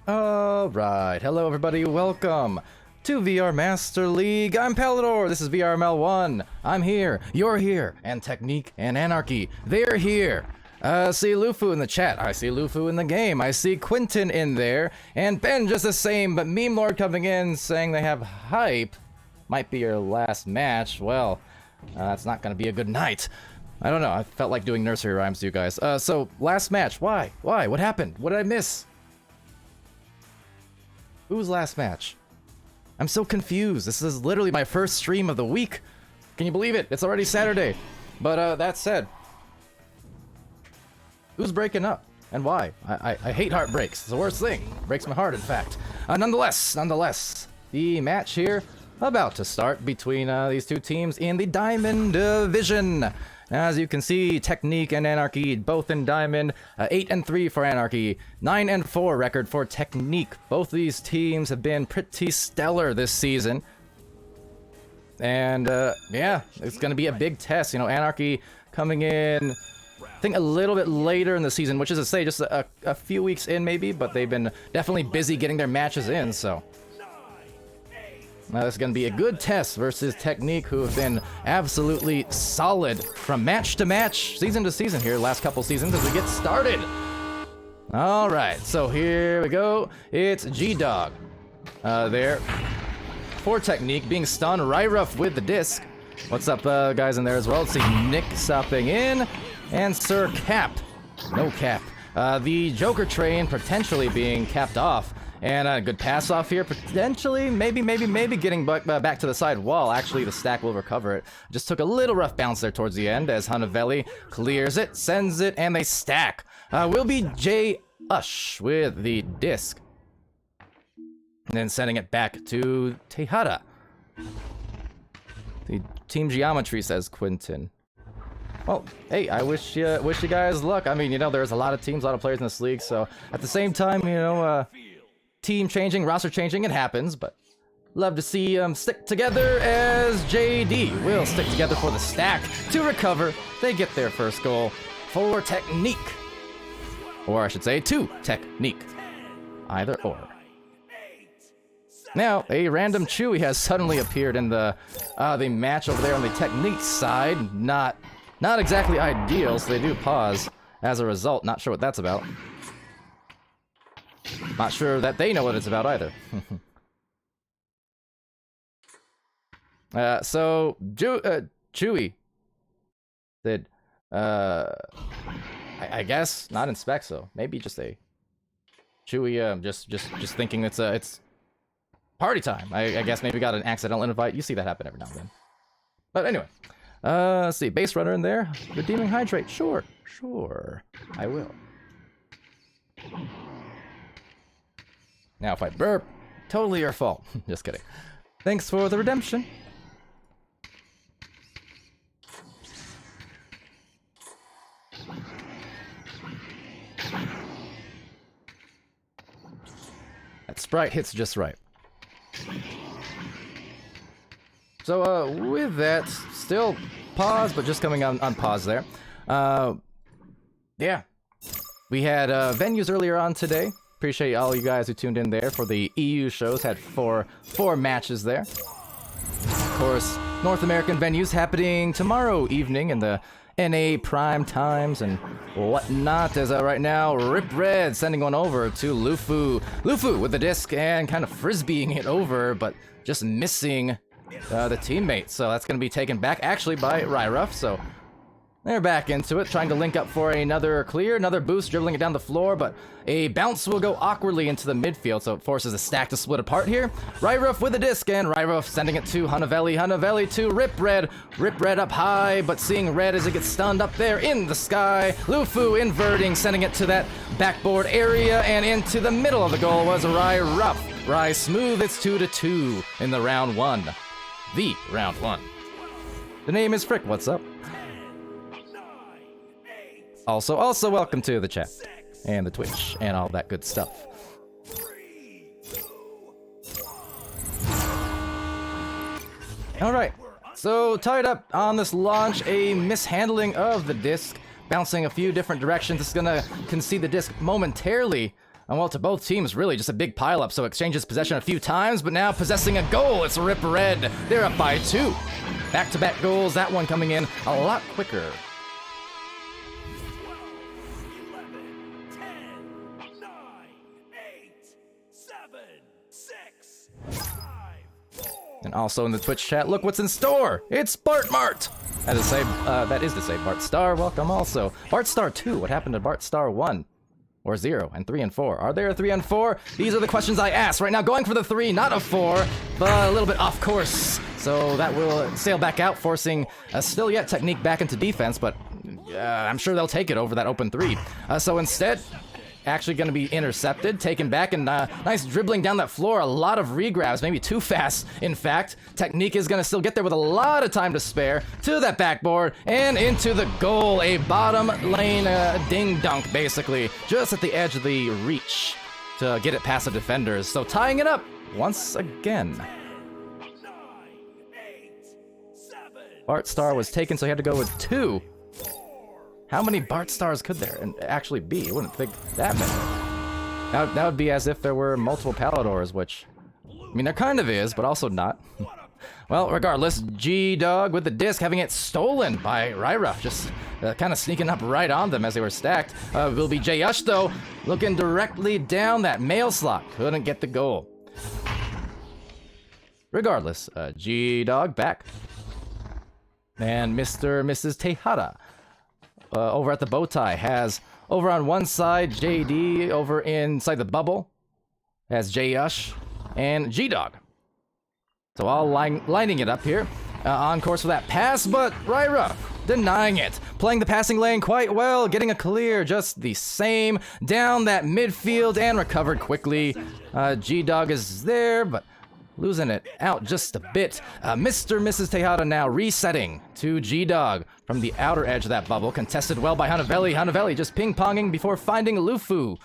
Alright, hello everybody, welcome to VR Master League. I'm Palidore, this is VRML 1. I'm here, you're here, and Technique and Anarchy, they're here. See Lufu in the chat, I see Lufu in the game, I see Quentin in there, and Ben just the same, but Meme Lord coming in saying they have hype. Might be your last match. Well, it's not gonna be a good night. I don't know, I felt like doing nursery rhymes to you guys. So, last match, why? Why? What happened? What did I miss? Whose last match? I'm so confused. This is literally my first stream of the week. Can you believe it? It's already Saturday. But that said, who's breaking up and why? I hate heartbreaks. It's the worst thing. It breaks my heart, in fact. Nonetheless, the match here about to start between these two teams in the Diamond Division. As you can see, Technique and Anarchy both in Diamond. 8-3 for Anarchy, 9-4 record for Technique. Both of these teams have been pretty stellar this season. And yeah, it's going to be a big test. You know, Anarchy coming in, I think a little bit later in the season, which is to say just a few weeks in maybe, but they've been definitely busy getting their matches in, so. Now this is going to be a good test versus Technique, who have been absolutely solid from match to match, season to season here, last couple seasons as we get started. Alright, so here we go. It's G-Dog there for Technique, being stunned. Ryruff with the disc. What's up, guys in there as well? Let's see, Nick stopping in, and Sir Cap. No cap. The Joker train potentially being capped off. And a good pass off here, potentially, maybe getting back to the side wall. Actually, the stack will recover it. Just took a little rough bounce there towards the end as Hanavelli clears it, sends it, and they stack. Will be J. Ush with the disc. And then sending it back to Tejada. The team geometry, says Quentin. Well, hey, I wish you guys luck. I mean, you know, there's a lot of teams, a lot of players in this league, so at the same time, you know, team changing, roster changing, it happens, but love to see them stick together as JD will stick together for the stack to recover. They get their first goal for Technique. Or I should say, to Technique. Either or. Now, a random Chewy has suddenly appeared in the match over there on the Technique side. Not exactly ideal, so they do pause as a result. Not sure what that's about. Not sure that they know what it's about either. So, Chewy said, I guess not in Spexo. Maybe just a Chewy, just thinking it's party time. I guess maybe got an accidental invite. You see that happen every now and then. But anyway, let's see, base runner in there, redeeming hydrate. Sure, I will. Now if I burp, totally your fault. Just kidding. Thanks for the redemption. That sprite hits just right. So with that, still pause, but just coming on pause there. Yeah. We had venues earlier on today. Appreciate all you guys who tuned in there for the EU shows. Had four matches there. Of course, North American venues happening tomorrow evening in the NA prime times and whatnot. As right now, Rip Red sending one over to Lufu. Lufu with the disc and kind of frisbeeing it over, but just missing the teammate. So that's going to be taken back actually by Ryruff. So they're back into it, trying to link up for another clear, another boost, dribbling it down the floor, but a bounce will go awkwardly into the midfield, so it forces the stack to split apart here. Ryruff with a disc, and Ryruff sending it to Hanavelli. Hanavelli to Rip Red. Rip Red up high, but seeing red as it gets stunned up there in the sky. Lufu inverting, sending it to that backboard area, and into the middle of the goal was Ryruff. Ry smooth, it's 2-2 in the round one. The round one. The name is Frick, what's up? Also, welcome to the chat, and the Twitch, and all that good stuff. Alright, so tied up on this launch, a mishandling of the disc, bouncing a few different directions. It's gonna concede the disc momentarily And well, to both teams, really just a big pileup. So exchanges possession a few times, but now possessing a goal. It's Rip Red. They're up by 2. Back-to-back goals. That one coming in a lot quicker. 12, 11, 10, 9, 8, 7, 6, 5, 4. And also in the Twitch chat, look what's in store. It's Bart Mart. That is to say Bart Star. Welcome also. Bart Star 2. What happened to Bart Star 1? Or 0 and 3 and 4? Are there a 3 and 4? These are the questions I asked. Right now going for the 3, not a 4, but a little bit off course. So that will sail back out, forcing still yet Technique back into defense, but I'm sure they'll take it over that open 3. So instead, actually going to be intercepted, taken back, and nice dribbling down that floor. A lot of regrabs, maybe too fast, in fact. Technique is going to still get there with a lot of time to spare to that backboard and into the goal. A bottom lane ding-dunk, basically, just at the edge of the reach to get it past the defenders. So tying it up once again. 9, 8, 7, Bart Star was taken, so he had to go with 2. 4. How many Bart Stars could there actually be? You wouldn't think that many. That would be as if there were multiple Palidores, which, I mean, there kind of is, but also not. Well, regardless, G-Dog with the disc, having it stolen by Ryra, just kind of sneaking up right on them as they were stacked. Will be J-Ush, though, looking directly down that mail slot. Couldn't get the goal. Regardless, G-Dog back. And Mr. and Mrs. Tejada over at the bow tie has over on one side JD over inside the bubble has J-Ush and G-Dog. So all lining it up here on course for that pass, but Ryra denying it. Playing the passing lane quite well, getting a clear just the same down that midfield and recovered quickly. G-Dog is there, but losing it out just a bit. Mr. and Mrs. Tejada now resetting to G-Dog from the outer edge of that bubble. Contested well by Hanavelli. Hanavelli just ping-ponging before finding Lufu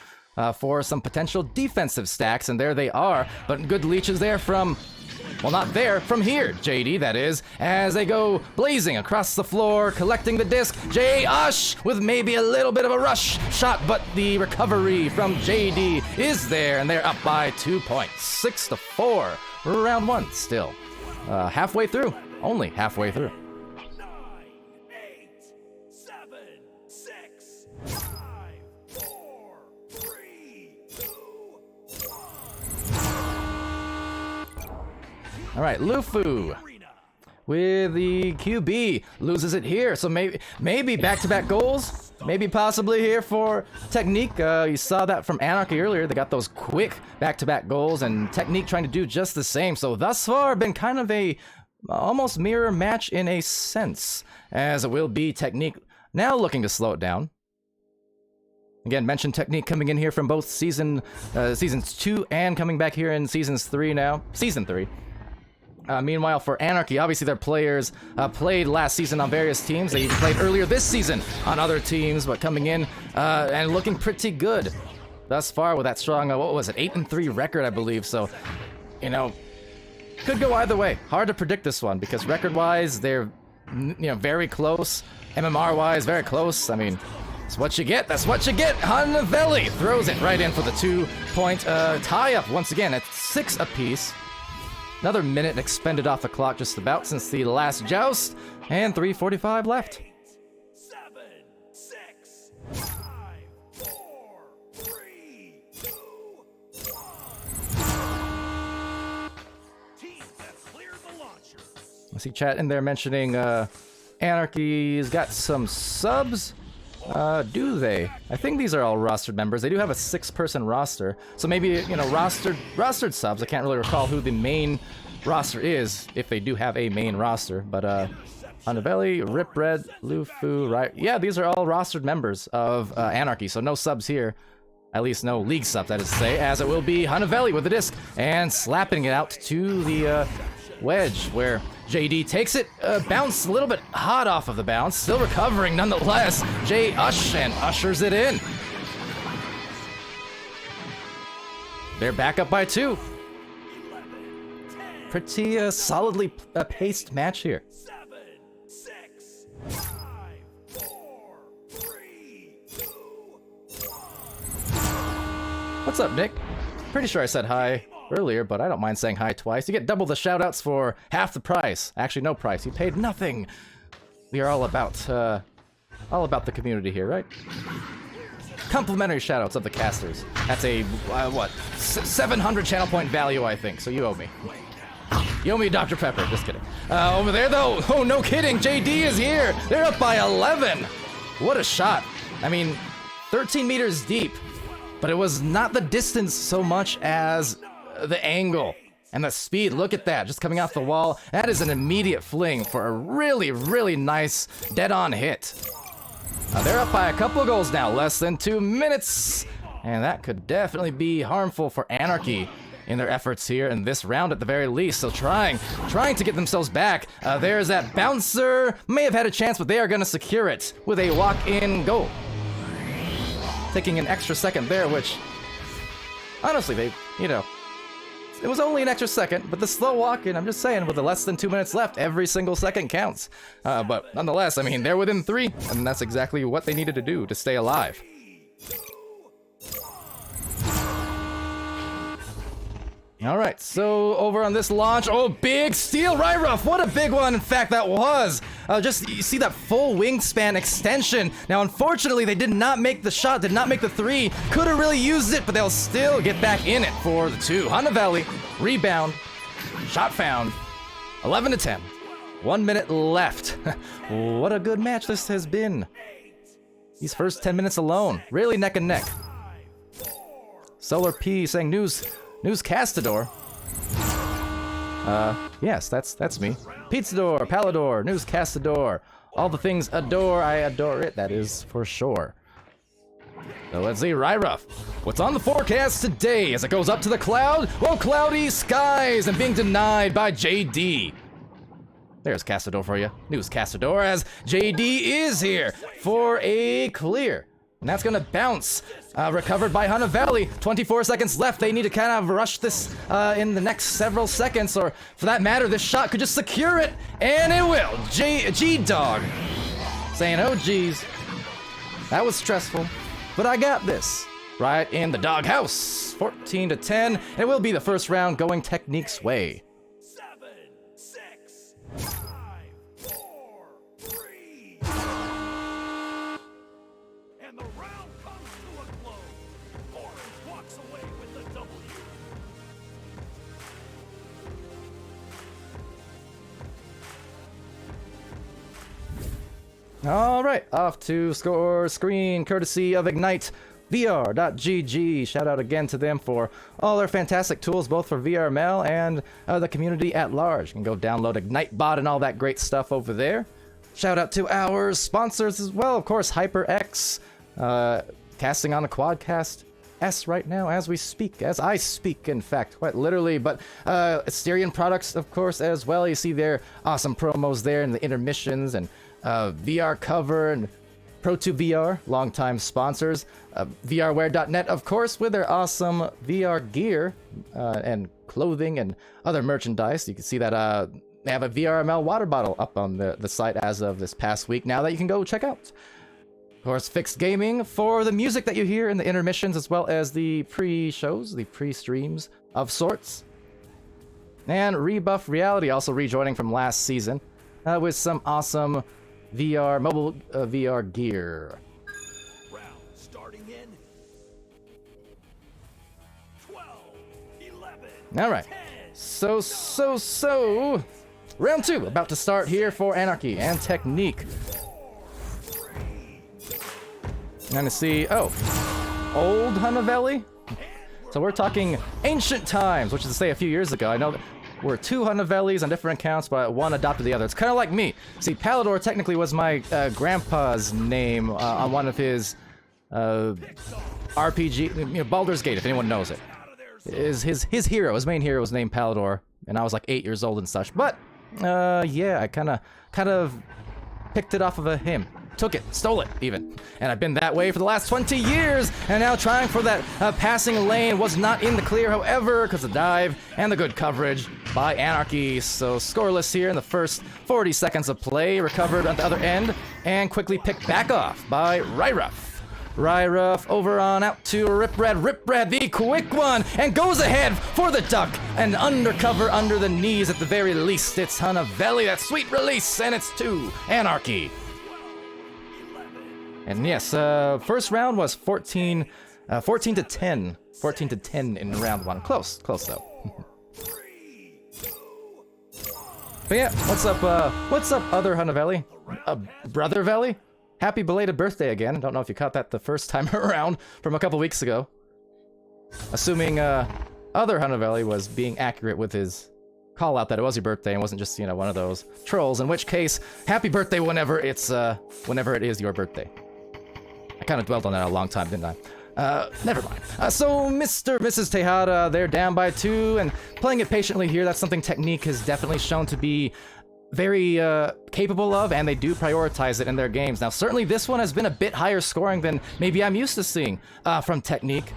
for some potential defensive stacks, and there they are. But good leeches there from, well, not there, from here, JD, that is, as they go blazing across the floor, collecting the disc. J-Ush with maybe a little bit of a rush shot, but the recovery from JD is there, and they're up by 2 points, 6-4. Round 1 still. Halfway through. Only halfway through. 9, 8, 7, 6, 5, 4, 3, 2, 1. All right, Lufu with the QB loses it here. So maybe back-to-back goals. Maybe possibly here for Technique. You saw that from Anarchy earlier. They got those quick back-to-back goals, and Technique trying to do just the same. So thus far, been kind of a almost mirror match in a sense, as it will be Technique now looking to slow it down. Again, mentioned Technique coming in here from both seasons 2 and coming back here in seasons 3 now. Season 3. Meanwhile, for Anarchy, obviously their players played last season on various teams. They even played earlier this season on other teams, but coming in and looking pretty good thus far with that strong, what was it, 8-3 record, I believe. So, you know, could go either way. Hard to predict this one because record-wise, they're, you know, very close. MMR-wise, very close. I mean, it's what you get. That's what you get. Hanavelli throws it right in for the 2-point tie-up once again at 6 apiece. Another minute expended off the clock just about since the last joust, and 3:45 left. 7, 6, 5, 4, 3, 2, 1. Team that cleared the launcher. I see chat in there mentioning Anarchy's got some subs. Do they? I think these are all rostered members. They do have a 6-person roster, so maybe, you know, rostered subs. I can't really recall who the main roster is, if they do have a main roster. But Hanavelli, Rip Red, Lufu, right? Yeah, these are all rostered members of Anarchy, so no subs here. At least no league subs, that is to say, as it will be Hanavelli with the disc and slapping it out to the wedge, where JD takes it, bounce a little bit hot off of the bounce, still recovering nonetheless. J-Ush and ushers it in. They're back up by 2. Pretty solidly paced match here. 7, 6, 5, 4, 3, 2, 1. What's up, Nick? Pretty sure I said hi earlier, but I don't mind saying hi twice. You get double the shoutouts for half the price. Actually, no price. You paid nothing. We are all about the community here, right? Complimentary shoutouts of the casters. That's a, what? 700 channel point value, I think, so you owe me. You owe me Dr. Pepper, just kidding. Over there, though, oh, no kidding, JD is here! They're up by 11! What a shot. I mean, 13 meters deep, but it was not the distance so much as the angle and the speed. Look at that, just coming off the wall. That is an immediate fling for a really, really nice dead-on hit. They're up by a couple of goals now, less than 2 minutes. And that could definitely be harmful for Anarchy in their efforts here in this round at the very least. So trying to get themselves back. There's that bouncer. May have had a chance, but they are going to secure it with a walk-in goal. Taking an extra second there, which, honestly, they, you know, it was only an extra second, but the slow walk-in, I'm just saying, with the less than 2 minutes left, every single second counts. But nonetheless, I mean, they're within 3, and that's exactly what they needed to do to stay alive. Alright, so over on this launch, oh, big steal, Ryruff, what a big one, in fact, that was. Just, you see that full wingspan extension. Now, unfortunately, they did not make the shot, did not make the 3, could have really used it, but they'll still get back in it for the 2. Hunter Valley, rebound, shot found, 11 to 10. 1 minute left. What a good match this has been. These first 10 minutes alone, really neck and neck. Solar P saying Newscastador. Yes, that's me. Pizzador, Palidore, Newscastador. All the things adore, I adore it, that is for sure. So let's see, Ryruff. What's on the forecast today as it goes up to the cloud? Well, cloudy skies and being denied by JD. There's Castador for you. Newscastador as JD is here for a clear. And that's gonna bounce. Recovered by Hunter Valley. 24 seconds left. They need to kind of rush this in the next several seconds, or for that matter, this shot could just secure it, and it will. G-Dog saying, oh geez, that was stressful, but I got this. Right in the doghouse. 14 to 10. It will be the first round going Technique's way. 7, 6, 5, 4, 3. And the round comes to a close. Orange walks away with the W. All right, off to score screen courtesy of Ignite. VR.gg. Shout out again to them for all their fantastic tools, both for VRML and the community at large. You can go download IgniteBot and all that great stuff over there. Shout out to our sponsors as well, of course, HyperX, casting on a Quadcast S right now as we speak, as I speak, in fact, quite literally. But Asterion products, of course, as well. You see their awesome promos there and the intermissions and VR cover and Pro2VR, longtime sponsors. VRware.net, of course, with their awesome VR gear and clothing and other merchandise. You can see that they have a VRML water bottle up on the site as of this past week now that you can go check out. Of course, Fixed Gaming for the music that you hear in the intermissions, as well as the pre-shows, the pre-streams of sorts. And Rebuff Reality also rejoining from last season with some awesome VR, mobile VR gear. Round starting in 12, 11. All right. 10. So. Round 2 about to start here for Anarchy and Technique. I'm gonna see, old Hunter Valley? So we're talking ancient times, which is to say a few years ago. I know that we're 2 Hunter Valleys on different accounts, but one adopted the other. It's kind of like me. See, Palidore technically was my grandpa's name on one of his RPG, Baldur's Gate, if anyone knows it. His hero, his main hero was named Palidore, and I was like 8 years old and such. But, yeah, I kind of picked it off of him. Took it, stole it, even. And I've been that way for the last 20 years, and now trying for that passing lane was not in the clear, however, because the dive and the good coverage by Anarchy. So scoreless here in the first 40 seconds of play, recovered at the other end, and quickly picked back off by Ryruff. Ryruff over on out to Ripred. Ripred, the quick one, and goes ahead for the duck. And undercover under the knees at the very least. It's Hunavelli, that sweet release, and it's 2 Anarchy. And yes, first round was 14 to 10. 14 to 10 in round 1. Close though. But yeah, what's up other Hunavelli? Brother Velli? Happy belated birthday again. Don't know if you caught that the first time around from a couple weeks ago. Assuming other Hunavelli was being accurate with his call out that it was your birthday and wasn't just, you know, one of those trolls, in which case, happy birthday whenever it is your birthday. I kind of dwelled on that a long time, didn't I? Never mind. So Mrs. Tejada, they're down by 2, and playing it patiently here, that's something Technique has definitely shown to be very capable of, and they do prioritize it in their games. Now, certainly this one has been a bit higher scoring than maybe I'm used to seeing from Technique.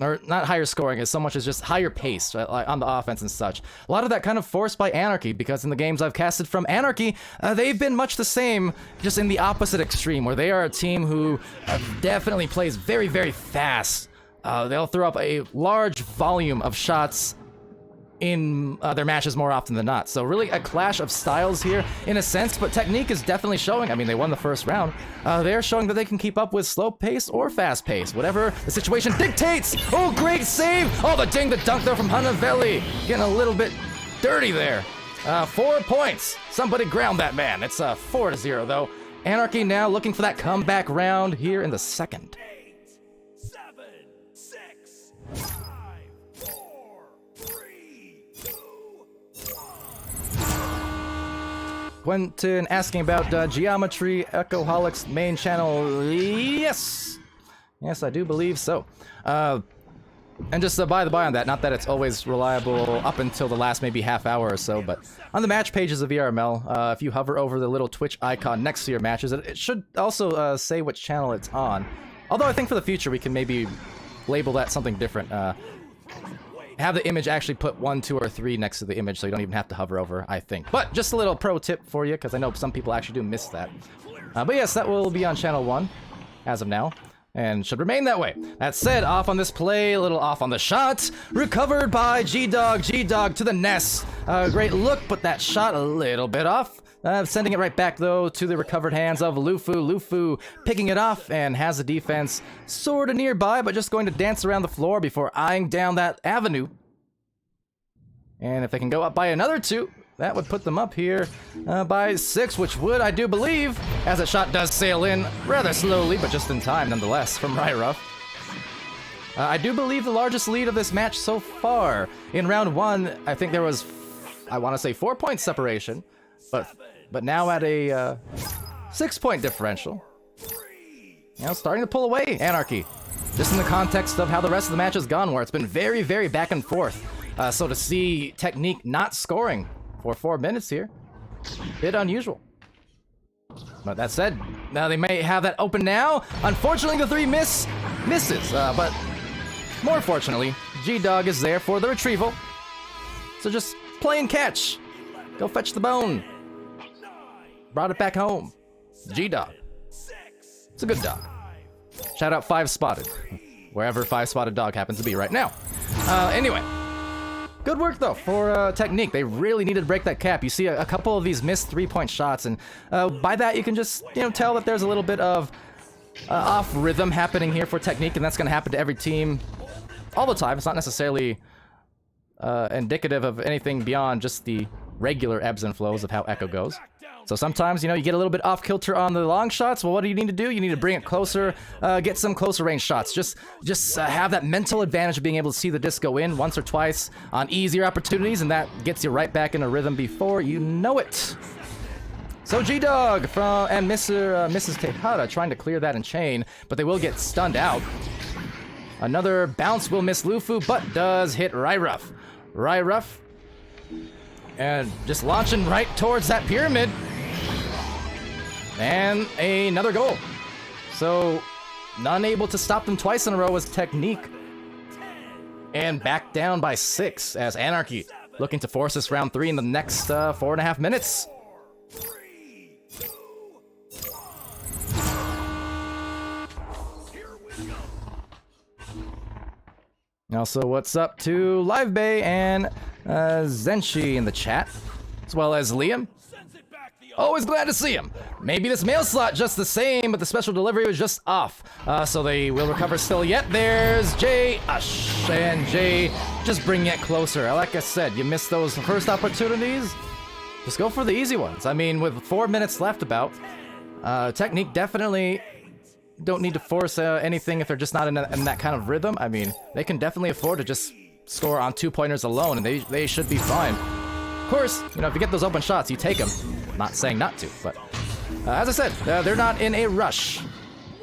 Or not higher scoring as so much as just higher pace like on the offense and such. A lot of that kind of forced by Anarchy, because in the games I've casted from Anarchy, they've been much the same, just in the opposite extreme, where they are a team who definitely plays very, very fast. They'll throw up a large volume of shots in their matches more often than not. So really a clash of styles here in a sense, but Technique is definitely showing. I mean, they won the first round. They're showing that they can keep up with slow pace or fast pace, whatever the situation dictates. Oh, great save! Oh, the ding, the dunk though from Hunavelli. Getting a little bit dirty there. 4 points. Somebody ground that man. It's 4-0 though. Anarchy now looking for that comeback round here in the second. 8, 7, 6, 5, 4, 3, 2, 1. Quentin asking about Geometry Echoholic's main channel. Yes, I do believe so. And just by the by on that, not that it's always reliable up until the last maybe half hour or so, but on the match pages of VRML, if you hover over the little Twitch icon next to your matches, it should also say which channel it's on. Although I think for the future we can maybe label that something different. Have the image actually put 1, 2, or 3 next to the image, so you don't even have to hover over, I think. But just a little pro tip for you, because I know some people actually do miss that. But yes, that will be on channel 1 as of now, and should remain that way. That said, off on this play, a little off on the shot. Recovered by G-Dog, G-Dog to the nest. Great look, but that shot a little bit off. Sending it right back, though, to the recovered hands of Lufu. Lufu picking it off and has the defense sort of nearby, but just going to dance around the floor before eyeing down that avenue. And if they can go up by another 2, that would put them up here by 6, which would, I do believe, as that shot does sail in rather slowly, but just in time, nonetheless, from Ryruff. I do believe the largest lead of this match so far. In round 1, I think there was, I want to say 4 point separation, but now at a 6-point differential. You know, starting to pull away, Anarchy. Just in the context of how the rest of the match has gone, where it's been very, very back and forth. So to see Technique not scoring for 4 minutes here, bit unusual. But that said, now they may have that open now. Unfortunately, the 3 misses, but more fortunately, G-Dog is there for the retrieval. So just play and catch. Go fetch the bone. Brought it back home. G-Dog. It's a good dog. Shout out 5 Spotted. Wherever 5 Spotted dog happens to be right now. Anyway. Good work, though, for Technique. They really needed to break that cap. You see a couple of these missed 3-point shots, and by that you can just, you know, tell that there's a little bit of off rhythm happening here for Technique, and that's going to happen to every team all the time. It's not necessarily indicative of anything beyond just the regular ebbs and flows of how Echo goes. So sometimes, you know, you get a little bit off kilter on the long shots. Well, what do you need to do? You need to bring it closer, get some closer range shots. Just have that mental advantage of being able to see the disc go in once or twice on easier opportunities, and that gets you right back in a rhythm before you know it. So G-Dog and Mrs. Tejada trying to clear that in chain, but they will get stunned out. Another bounce will miss Lufu, but does hit Ryruff. Ryruff, and just launching right towards that pyramid. And another goal. So, unable to stop them twice in a row was Technique. And back down by 6 as Anarchy looking to force this round 3 in the next 4.5 minutes. Also, what's up to Livebay and Zenshi in the chat, as well as Liam. Always glad to see him. Maybe this mail slot just the same, but the special delivery was just off. So they will recover still yet. There's Jay Ush, and Jay just bringing it closer. Like I said, you missed those first opportunities. Just go for the easy ones. I mean, with 4 minutes left about, Technique definitely don't need to force anything if they're just not in that kind of rhythm. I mean, they can definitely afford to just score on 2-pointers alone, and they should be fine. Of course, you know, if you get those open shots, you take them. I'm not saying not to, but as I said, they're not in a rush.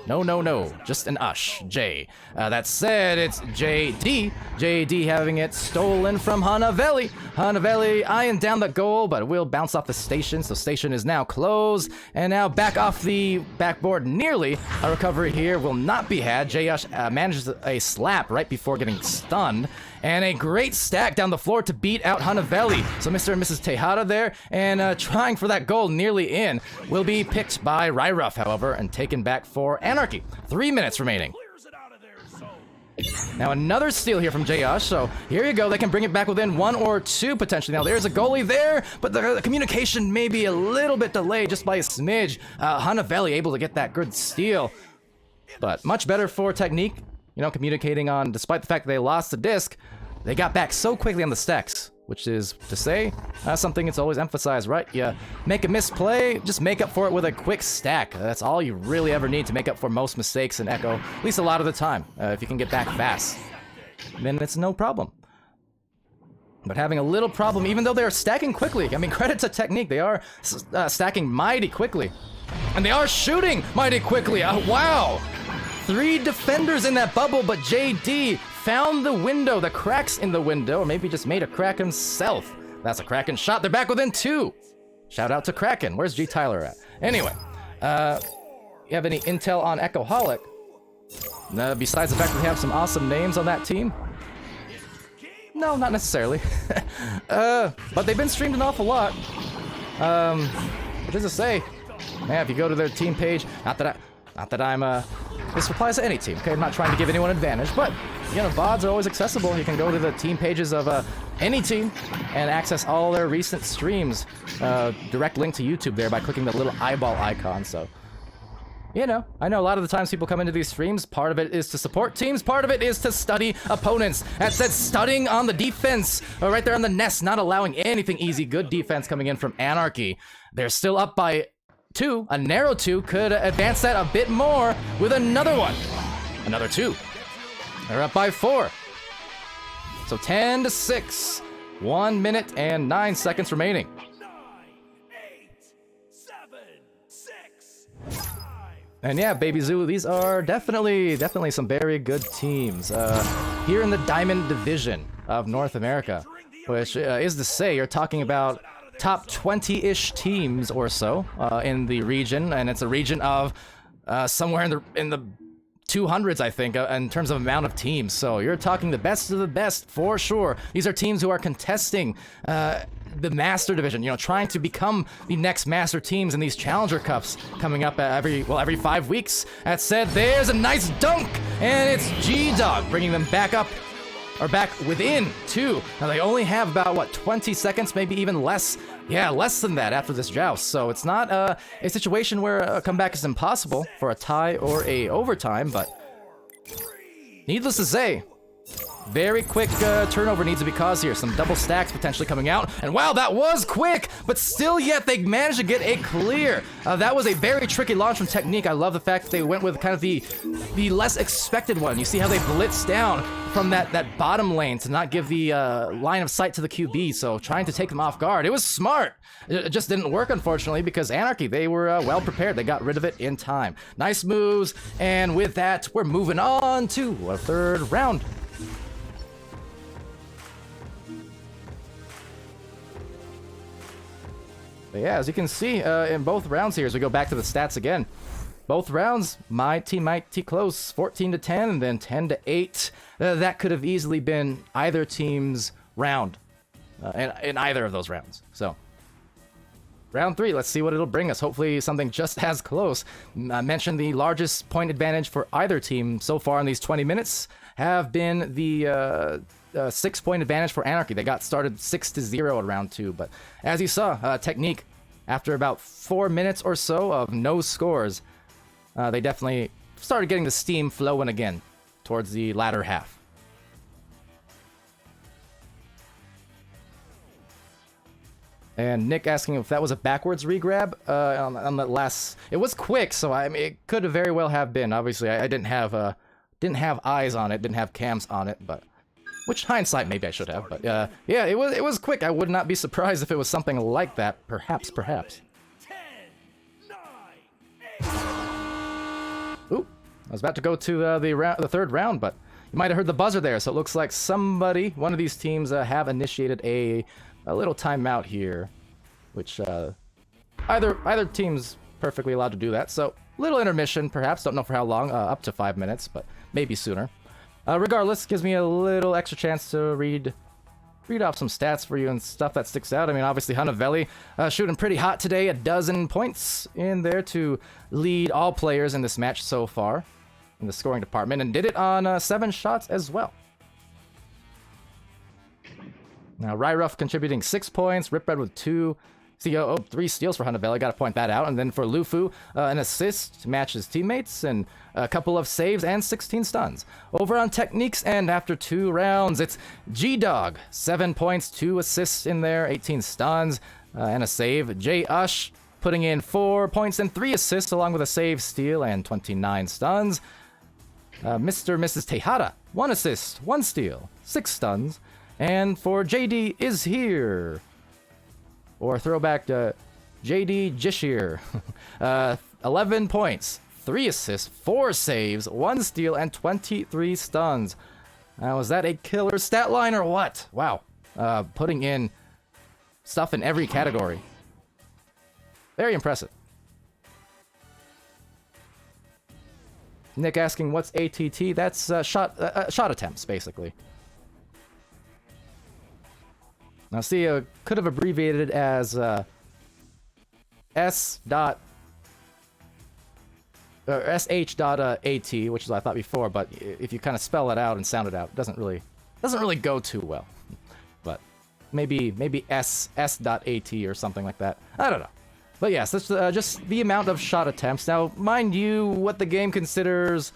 No, just an Ush, J. That said, it's JD. JD having it stolen from Hanavelli. Hanavelli eyeing down the goal, but it will bounce off the station, so station is now closed. And now back off the backboard nearly. A recovery here will not be had. J. Ush manages a slap right before getting stunned. And a great stack down the floor to beat out Hanavelli. So Mr. and Mrs. Tejada there, and trying for that goal nearly in, will be picked by Ryruff, however, and taken back for Anarchy. 3 minutes remaining. Now another steal here from J-Ush, so here you go, they can bring it back within 1 or 2 potentially. Now there's a goalie there, but the communication may be a little bit delayed just by a smidge. Hanavelli able to get that good steal, but much better for Technique. You know, communicating on, despite the fact that they lost the disc, they got back so quickly on the stacks, which is to say, something it's always emphasized, right? You make a misplay, just make up for it with a quick stack. That's all you really ever need to make up for most mistakes in Echo, at least a lot of the time. If you can get back fast, then it's no problem. But having a little problem, even though they're stacking quickly, I mean, credit to Technique, they are stacking mighty quickly. And they are shooting mighty quickly, wow! 3 defenders in that bubble, but JD found the window, the cracks in the window, or maybe just made a crack himself. That's a Kraken shot. They're back within 2. Shout out to Kraken. Where's G Tyler at? Anyway, you have any intel on Echoholic? Besides the fact that we have some awesome names on that team? No, not necessarily. But they've been streamed an awful lot. What does it say? Yeah, if you go to their team page, not that I'm this applies to any team, okay? I'm not trying to give anyone an advantage, but, you know, VODs are always accessible. You can go to the team pages of any team and access all their recent streams. Direct link to YouTube there by clicking the little eyeball icon, so... You know, I know a lot of the times people come into these streams, part of it is to support teams, part of it is to study opponents. That said, studying on the defense, right there on the nest, not allowing anything easy. Good defense coming in from Anarchy. They're still up by 2, a narrow 2, could advance that a bit more with another one. Another 2. They're up by 4. So 10-6. 1 minute and 9 seconds remaining. 9, 8, 7, 6, 5. And yeah, Baby Zoo, these are definitely some very good teams here in the Diamond Division of North America, which is to say you're talking about top 20-ish teams or so in the region, and it's a region of somewhere in the 200s, I think, in terms of amount of teams. So you're talking the best of the best for sure. These are teams who are contesting the Master Division, you know, trying to become the next Master teams in these Challenger Cups coming up every 5 weeks. That said, there's a nice dunk, and it's G-Dog bringing them back up. Or back within 2. Now they only have about, what, 20 seconds, maybe even less? Yeah, less than that after this joust. So it's not a situation where a comeback is impossible for a tie or a overtime, but needless to say, very quick turnover needs to be caused here. Some double stacks potentially coming out. And wow, that was quick, but still yet they managed to get a clear. That was a very tricky launch from Technique. I love the fact that they went with kind of the less expected one. You see how they blitzed down from that bottom lane to not give the line of sight to the QB, so trying to take them off guard. It was smart. It just didn't work, unfortunately, because Anarchy, they were well prepared. They got rid of it in time. Nice moves, and with that, we're moving on to our 3rd round. But yeah, as you can see in both rounds here, as we go back to the stats again, both rounds, my team mighty close, 14-10, and then 10-8. That could have easily been either team's round in either of those rounds. So, round 3, let's see what it'll bring us. Hopefully something just as close. I mentioned the largest point advantage for either team so far in these 20 minutes. have been the 6-point advantage for Anarchy. They got started 6-0 at round 2, but as you saw, Technique, after about 4 minutes or so of no scores, they definitely started getting the steam flowing again towards the latter half. And Nick asking if that was a backwards regrab on the last. It was quick, so I mean, it could have very well have been. Obviously, I didn't have eyes on it, didn't have cams on it, but which hindsight maybe I should have. But yeah, it was quick. I would not be surprised if it was something like that. Perhaps. 10, 9, 8. Ooh, I was about to go to the third round, but you might have heard the buzzer there. So it looks like one of these teams, have initiated a little timeout here, which either team's perfectly allowed to do that. So little intermission, perhaps. Don't know for how long. Up to 5 minutes, but maybe sooner. Regardless, gives me a little extra chance to read off some stats for you and stuff that sticks out. I mean, obviously, Hanavelli shooting pretty hot today. 12 points in there to lead all players in this match so far in the scoring department, and did it on 7 shots as well. Now, Ryruff contributing 6 points, Ripred with 2, 3 steals for Hanavelli, gotta point that out, and then for Lufu, an assist to match his teammates, and a couple of saves and 16 stuns. Over on Technique's end, after 2 rounds, it's G-Dog, 7 points, 2 assists in there, 18 stuns, and a save. J. Ush putting in 4 points and 3 assists, along with a save, steal, and 29 stuns. Mr. and Mrs. Tejada, 1 assist, 1 steal, 6 stuns. And for JD is here, or throwback to JD Jishir, 11 points, 3 assists, 4 saves, 1 steal, and 23 stuns. Now, is that a killer stat line or what? Wow, putting in stuff in every category. Very impressive. Nick asking, what's ATT? That's shot attempts, basically. Now, see, could have abbreviated it as S.AT, which is what I thought before, but if you kind of spell it out and sound it out, it doesn't really go too well. But maybe S.AT or something like that. I don't know. But yes, that's just the amount of shot attempts. Now, mind you, what the game considers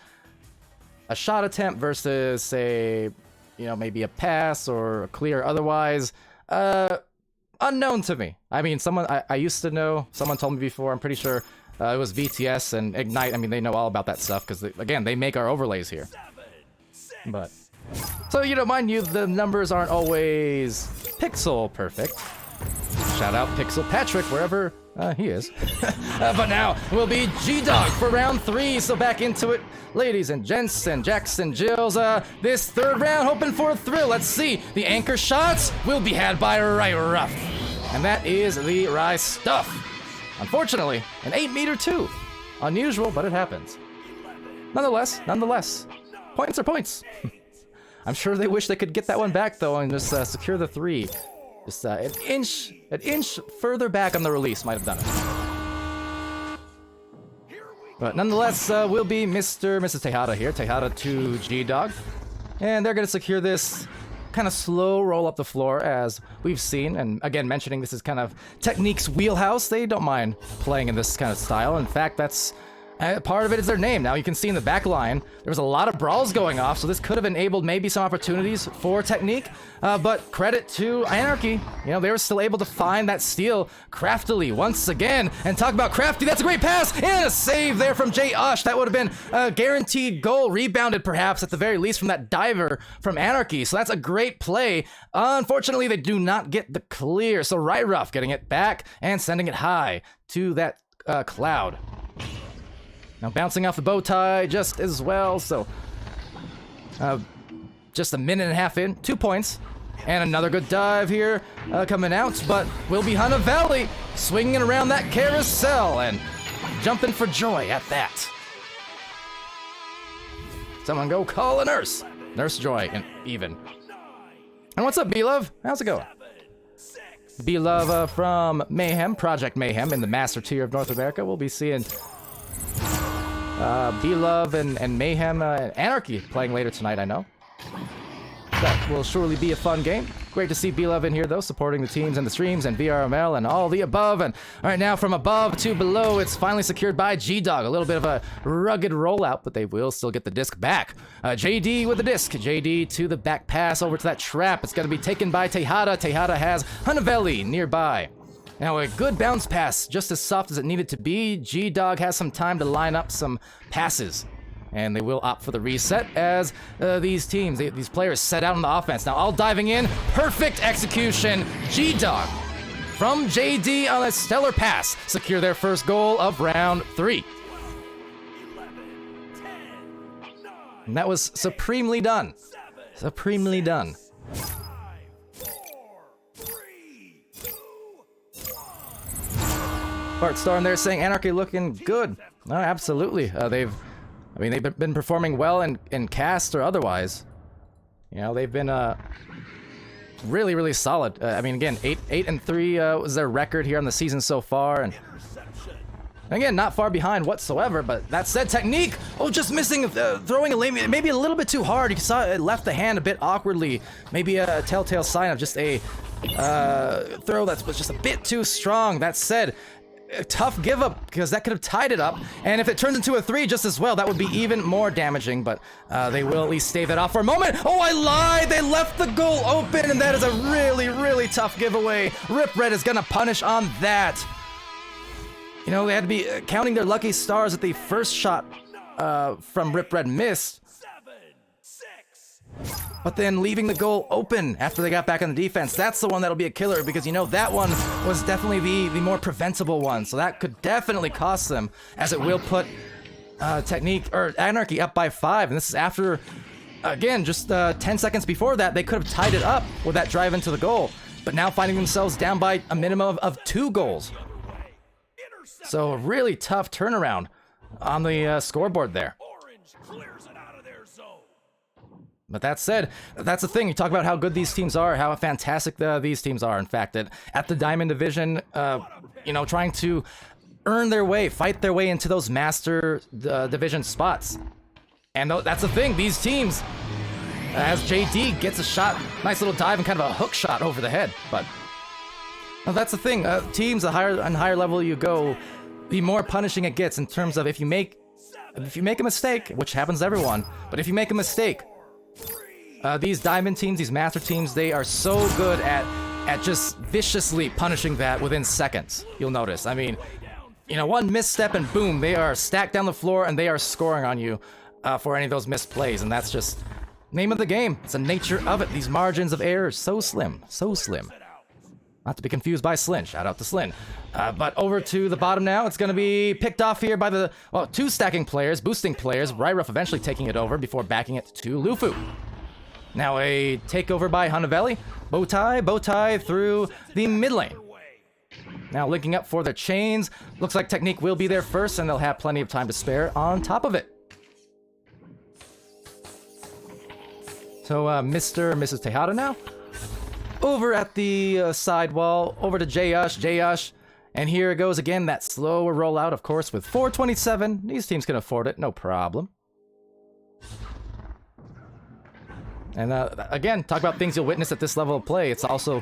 a shot attempt versus, say, maybe a pass or a clear otherwise, unknown to me. I mean, I used to know, someone told me before, I'm pretty sure it was VTS and Ignite. I mean, they know all about that stuff because, again, they make our overlays here. But, so, mind you, the numbers aren't always pixel perfect. Shout out Pixel Patrick, wherever he is. But now will be G-Dog for round 3, so back into it, ladies and gents and Jacks and Jills. This third round, hoping for a thrill. Let's see. The anchor shots will be had by Ryruff. And that is the Rye stuff. Unfortunately, an 8-meter 2. Unusual, but it happens. Nonetheless, points are points. I'm sure they wish they could get that one back, though, and just secure the 3. Just an inch further back on the release might have done it. But nonetheless, will be Mr. and Mrs. Tejada here. Tejada to G-Dog. And they're going to secure this kind of slow roll up the floor, as we've seen. And again, mentioning this is kind of Technique's wheelhouse. They don't mind playing in this kind of style. In fact, that's part of it is their name. Now, you can see in the back line, there was a lot of brawls going off, so this could have enabled maybe some opportunities for Technique. But credit to Anarchy. They were still able to find that steal craftily once again. And talk about crafty, that's a great pass! And a save there from J. Ush. That would have been a guaranteed goal, rebounded perhaps at the very least from that diver from Anarchy. So that's a great play. Unfortunately, they do not get the clear. So Ryruff getting it back and sending it high to that cloud. Now bouncing off the bow tie just as well, so just a minute and a half in, 2 points, and another good dive here coming out, but will be Hanavelli swinging around that carousel and jumping for joy at that. Someone go call a nurse. Nurse Joy, and even. And what's up, B-Love? How's it going? B-Love from Mayhem, Project Mayhem in the Master Tier of North America. We'll be seeing B-Love and Mayhem and Anarchy playing later tonight, I know. That will surely be a fun game. Great to see B-Love in here, though, supporting the teams and the streams and VRML and all the above. And all right, now from above to below, it's finally secured by G-Dog. A little bit of a rugged rollout, but they will still get the disc back. JD with the disc. JD to the back pass over to that trap. It's going to be taken by Tejada. Tejada has Hanavelli nearby. Now, a good bounce pass, just as soft as it needed to be. G-Dog has some time to line up some passes. And they will opt for the reset as these teams, these players set out on the offense. Now all diving in, perfect execution. G-Dog from JD on a stellar pass secure their first goal of round 3. 11, 10, 9, And that was supremely done. 7, Supremely done. 5, 4, 3, 2, 1. Bart Star in there saying Anarchy looking good. No, absolutely. They've been performing well in cast or otherwise. You know, they've been really, really solid. I mean, again, 8-3 was their record here on the season so far, and again, not far behind whatsoever. But that said, Technique, just missing throwing a lane, maybe a little bit too hard. You saw it left the hand a bit awkwardly. Maybe a telltale sign of just a throw that was just a bit too strong. That said, a tough give up, because that could have tied it up, and if it turns into a 3 just as well, that would be even more damaging, but they will at least stave that off for a moment. Oh, I lied! They left the goal open, and that is a really, really tough giveaway. Rip Red is gonna punish on that. You know, they had to be counting their lucky stars that the first shot from Rip Red missed, 7, 6, but then leaving the goal open after they got back on the defense. That's the one that'll be a killer, because you know that one was definitely the more preventable one. So that could definitely cost them, as it will put Technique or Anarchy up by 5. And this is after, again, just 10 seconds before that, they could have tied it up with that drive into the goal. But now finding themselves down by a minimum of 2 goals. So a really tough turnaround on the scoreboard there. Orange clears it out of their zone. But that said, that's the thing. You talk about how good these teams are, how fantastic these teams are. In fact, at the Diamond Division, you know, trying to earn their way, fight their way into those Master Division spots. And that's the thing. These teams, as JD gets a shot, nice little dive and kind of a hook shot over the head. But that's the thing. Teams, the higher level you go, the more punishing it gets in terms of if you make a mistake, which happens to everyone. But if you make a mistake, these diamond teams, these master teams, they are so good at just viciously punishing that within seconds. You'll notice. I mean, you know, one misstep and boom, they are stacked down the floor and they are scoring on you for any of those missed plays. And that's just name of the game. It's the nature of it. These margins of error, so slim, so slim. Not to be confused by Slin. Shout out to Slin. But over to the bottom now. It's going to be picked off here by the, 2 stacking players, boosting players. Ryruff eventually taking it over before backing it to Lufu. Now a takeover by Hanavelli. Bowtie through the mid lane. Now linking up for the chains. Looks like Technique will be there first, and they'll have plenty of time to spare on top of it. So Mr. and Mrs. Tejada now. Over at the side wall, over to J-Ush, and here it goes again, that slower rollout, of course, with 427. These teams can afford it, no problem. And again, talk about things you'll witness at this level of play. It's also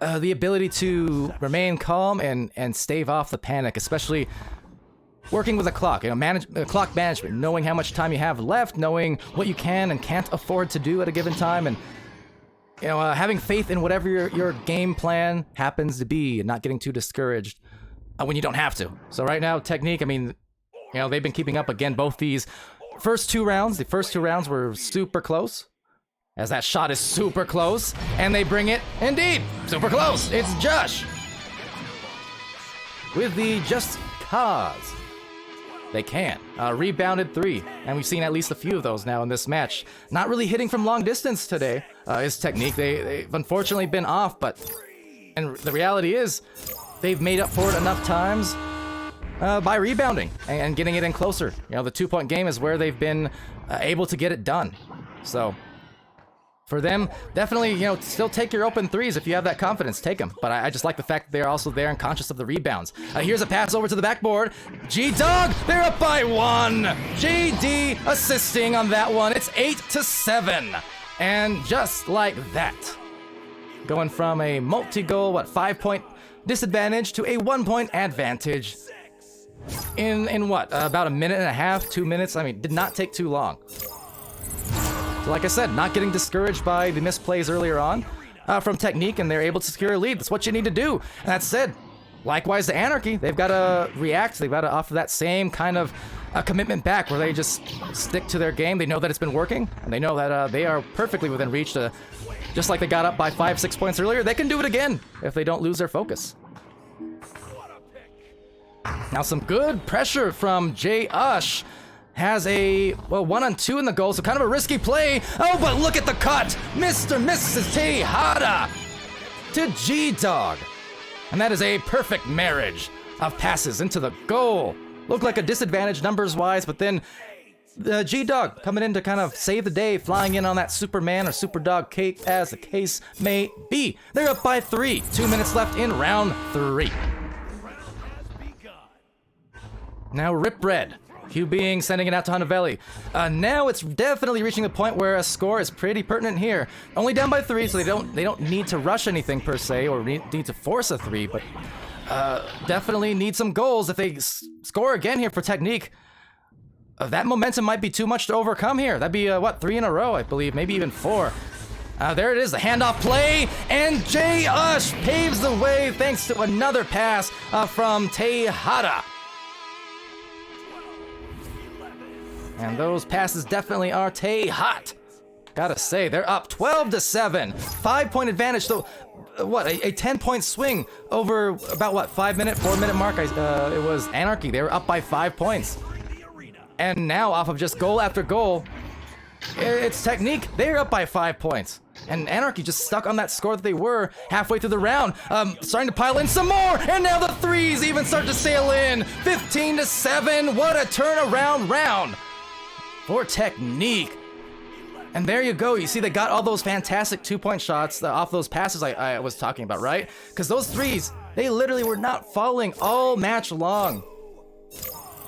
the ability to remain calm and stave off the panic, especially working with a clock. You know, clock management, knowing how much time you have left, knowing what you can and can't afford to do at a given time, and you know, having faith in whatever your game plan happens to be and not getting too discouraged when you don't have to. So right now, Technique, I mean, you know, they've been keeping up again both these first 2 rounds. The first 2 rounds were super close, as that shot is super close, and they bring it, indeed, super close. It's Josh with the just cause. They can. Rebounded 3, and we've seen at least a few of those now in this match. Not really hitting from long distance today is Technique. They've unfortunately been off, but and the reality is they've made up for it enough times by rebounding and getting it in closer. You know, the 2-point game is where they've been able to get it done. So for them, definitely, you know, still take your open threes if you have that confidence. Take them. But I just like the fact that they're also there and conscious of the rebounds. Here's a pass over to the backboard. G-Dog, they're up by 1. JD assisting on that one. It's 8-7. And just like that, going from a multi-goal, 5-point disadvantage to a 1-point advantage in what, about a minute and a half, 2 minutes? I mean, did not take too long. So like I said, not getting discouraged by the misplays earlier on from Technique, and they're able to secure a lead. That's what you need to do. And that said, likewise to Anarchy, they've got to react. They've got to offer that same kind of commitment back where they just stick to their game. They know that it's been working, and they know that they are perfectly within reach to, just like they got up by 5-6 points earlier, they can do it again if they don't lose their focus. Now some good pressure from Jay Ush. Has a, 1-on-2 in the goal, so kind of a risky play. Oh, but look at the cut! Mr. Mrs. Tejada to G-Dog. And that is a perfect marriage of passes into the goal. Looked like a disadvantage numbers-wise, but then the G-Dog coming in to kind of save the day, flying in on that Superman or Superdog cake, as the case may be. They're up by 3. 2 minutes left in round 3. Now Rip Red. Q being sending it out to Hunavelli. Now it's definitely reaching a point where a score is pretty pertinent here. Only down by 3, so they don't need to rush anything per se, or need to force a 3, but definitely need some goals if they score again here for Technique. That momentum might be too much to overcome here. That'd be 3 in a row, I believe, maybe even 4. There it is, the handoff play, and Jay Ush paves the way thanks to another pass from Tejada. And those passes definitely are Tay-hot. Gotta say, they're up 12-7. 5-point advantage, so a 10-point swing over about 4 minute mark. It was Anarchy. They were up by 5 points. And now, off of just goal after goal, it's Technique. They're up by 5 points. And Anarchy just stuck on that score that they were halfway through the round. Starting to pile in some more, and now the threes even start to sail in. 15-7. What a turnaround round for Technique. And there you go. You see they got all those fantastic 2-point shots off those passes I was talking about, right? Because those threes, they literally were not falling all match long.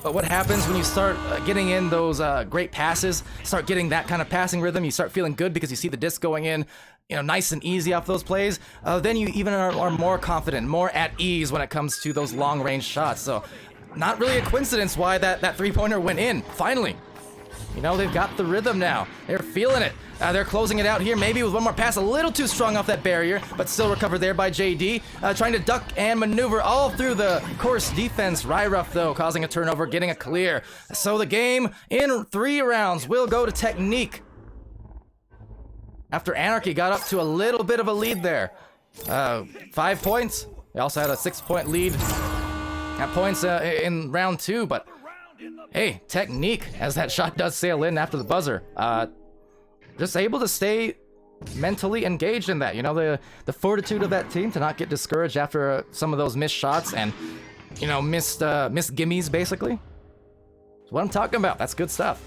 But what happens when you start getting in those great passes, start getting that kind of passing rhythm, you start feeling good because you see the disc going in, nice and easy off those plays, then you even are more confident, more at ease when it comes to those long-range shots. So not really a coincidence why that 3-pointer went in, finally. They've got the rhythm now. They're feeling it. They're closing it out here, maybe with one more pass, a little too strong off that barrier, but still recovered there by JD. Trying to duck and maneuver all through the course defense. Ryruff, though, causing a turnover, getting a clear. So the game in 3 rounds will go to Technique. After Anarchy got up to a little bit of a lead there. 5 points. They also had a 6-point lead at points in round 2, but hey, Technique, as that shot does sail in after the buzzer, just able to stay mentally engaged in that. The fortitude of that team to not get discouraged after some of those missed shots and, missed gimmies, basically. That's what I'm talking about. That's good stuff.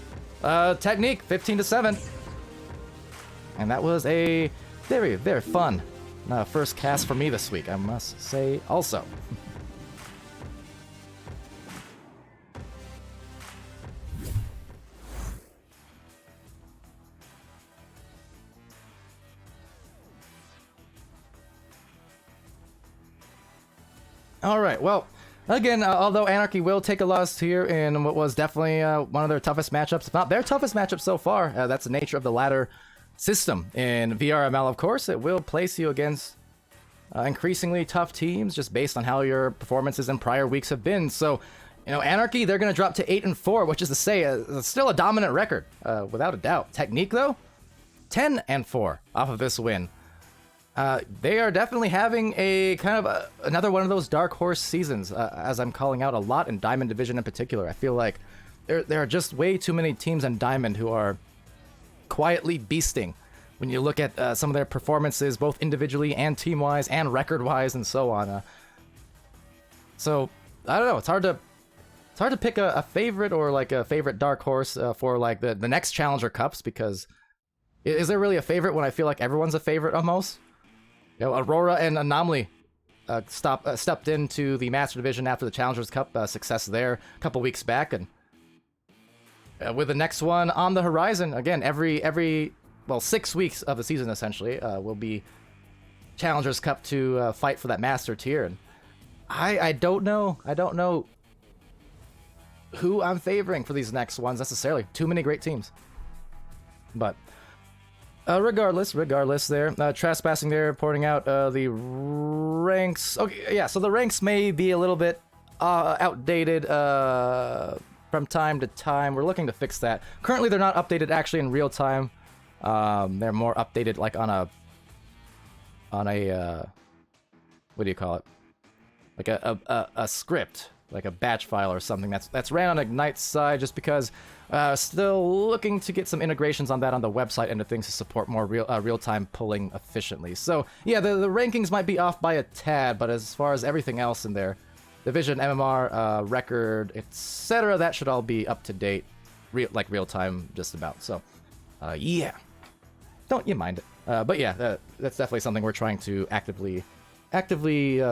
Technique, 15-7. And that was a very, very fun first cast for me this week, I must say also. All right, well, again, although Anarchy will take a loss here in what was definitely one of their toughest matchups, if not their toughest matchup so far, that's the nature of the ladder system. In VRML, of course, it will place you against increasingly tough teams just based on how your performances in prior weeks have been. So, Anarchy, they're going to drop to 8-4, which is to say, still a dominant record, without a doubt. Technique, though, 10-4 off of this win. They are definitely having a kind of another one of those dark horse seasons, as I'm calling out a lot in Diamond Division in particular. I feel like there are just way too many teams in Diamond who are quietly beasting when you look at some of their performances, both individually and team-wise and record-wise and so on. So, I don't know, it's hard to pick a favorite or like a favorite dark horse for like the next Challenger Cups, because Is there really a favorite when I feel like everyone's a favorite almost? You know, Aurora and Anomaly stepped into the Master Division after the Challengers Cup success there a couple weeks back, and with the next one on the horizon, again, every 6 weeks of the season essentially will be Challengers Cup to fight for that Master tier, and I don't know who I'm favoring for these next ones necessarily. Too many great teams, but. Regardless there, Trespassing there, pointing out the ranks. Okay, yeah, so the ranks may be a little bit outdated from time to time. We're looking to fix that. Currently, they're not updated actually in real time. They're more updated like on a what do you call it? Like a script, like a batch file or something that's ran on Ignite's side, just because still looking to get some integrations on that on the website and the things to support more real-time pulling efficiently. So yeah, the rankings might be off by a tad, but as far as everything else in there, division, MMR, record, etc., that should all be up to date, real-time just about. So yeah, don't you mind it. But yeah, that's definitely something we're trying to actively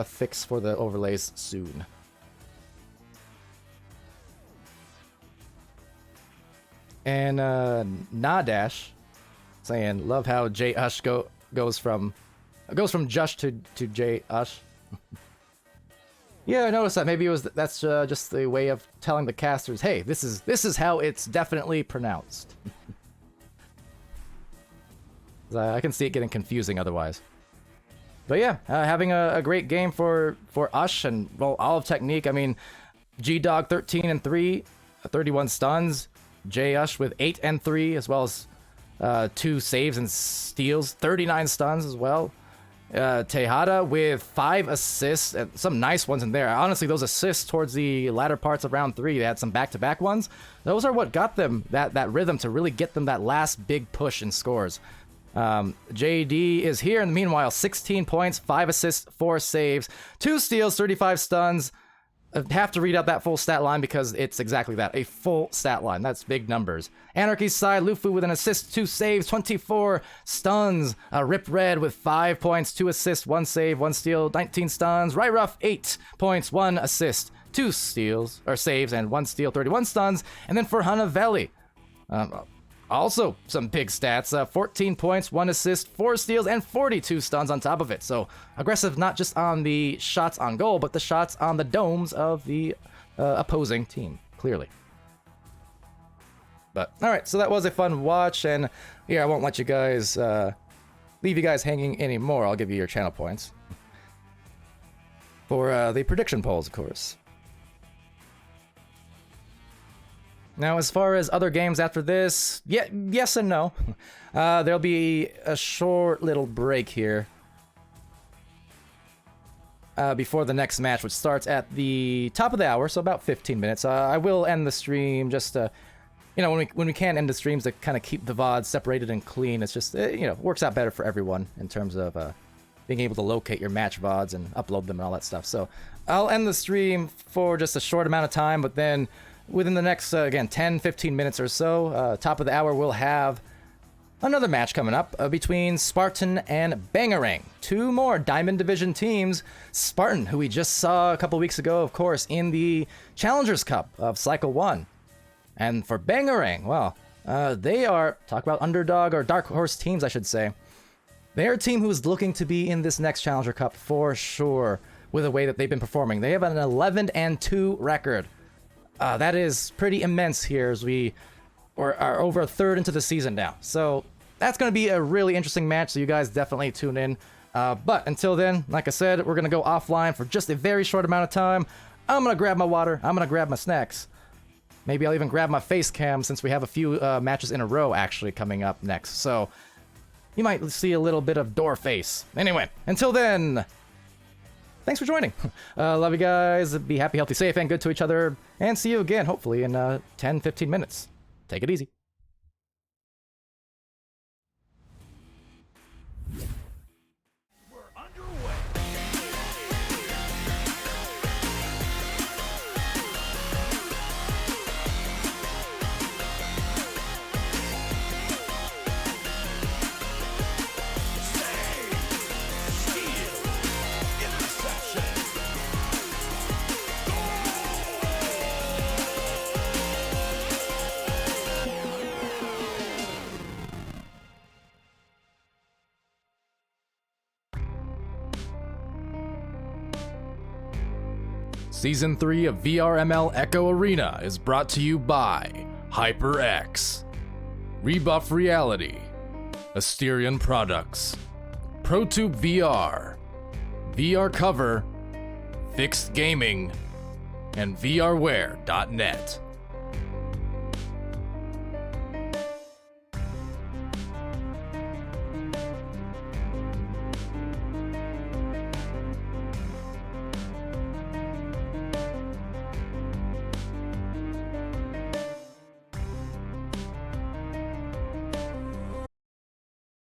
fix for the overlays soon. And Nadash saying, love how J Ush goes from Jush to J Ush. Yeah, I noticed that. Maybe that's just the way of telling the casters, hey, this is how it's definitely pronounced. I can see it getting confusing otherwise. But yeah, having a great game for Ush and well, all of Technique. I mean, G-Dog 13 and 3, 31 stuns. J Ush with 8 and 3, as well as 2 saves and steals, 39 stuns as well. Tejada with 5 assists, and some nice ones in there. Honestly, those assists towards the latter parts of round 3, they had some back-to-back ones. Those are what got them that rhythm to really get them that last big push in scores. JD is here in the meanwhile, 16 points, 5 assists, 4 saves, 2 steals, 35 stuns. I have to read out that full stat line because it's exactly that, a full stat line. That's big numbers. Anarchy's side, Lufu with an assist, 2 saves, 24 stuns. Rip Red with 5 points, 2 assists, 1 save, 1 steal, 19 stuns. Ryruff, 8 points, 1 assist, 2 steals, or saves, and 1 steal, 31 stuns. And then for Hanavelli, also some big stats, 14 points, 1 assist, 4 steals, and 42 stuns on top of it. So aggressive not just on the shots on goal, but the shots on the domes of the opposing team, clearly. But alright, so that was a fun watch, and yeah, I won't let you guys, leave you guys hanging anymore. I'll give you your channel points. For the prediction polls, of course. Now, as far as other games after this, yes and no. There'll be a short little break here before the next match, which starts at the top of the hour, so about 15 minutes. I will end the stream just to, when we can end the streams to kind of keep the VODs separated and clean. It's just, works out better for everyone in terms of being able to locate your match VODs and upload them and all that stuff. So I'll end the stream for just a short amount of time, but then within the next, again, 10-15 minutes or so, top of the hour, we'll have another match coming up between Spartan and Bangarang. 2 more Diamond Division teams. Spartan, who we just saw a couple weeks ago, of course, in the Challengers Cup of Cycle 1. And for Bangarang, well, they are, talk about underdog or dark horse teams, I should say. They're a team who's looking to be in this next Challenger Cup for sure with the way that they've been performing. They have an 11-2 record. That is pretty immense here as we are over a third into the season now. So that's going to be a really interesting match, so you guys definitely tune in. But until then, like I said, we're going to go offline for just a very short amount of time. I'm going to grab my water. I'm going to grab my snacks. Maybe I'll even grab my face cam since we have a few matches in a row actually coming up next. So you might see a little bit of door face. Anyway, until then, thanks for joining. Love you guys. Be happy, healthy, safe, and good to each other. And see you again, hopefully, in 10-15 minutes. Take it easy. We're underway. Season 3 of VRML Echo Arena is brought to you by HyperX, Rebuff Reality, Asterion Products, ProTube VR, VR Cover, Fixed Gaming, and VRware.net.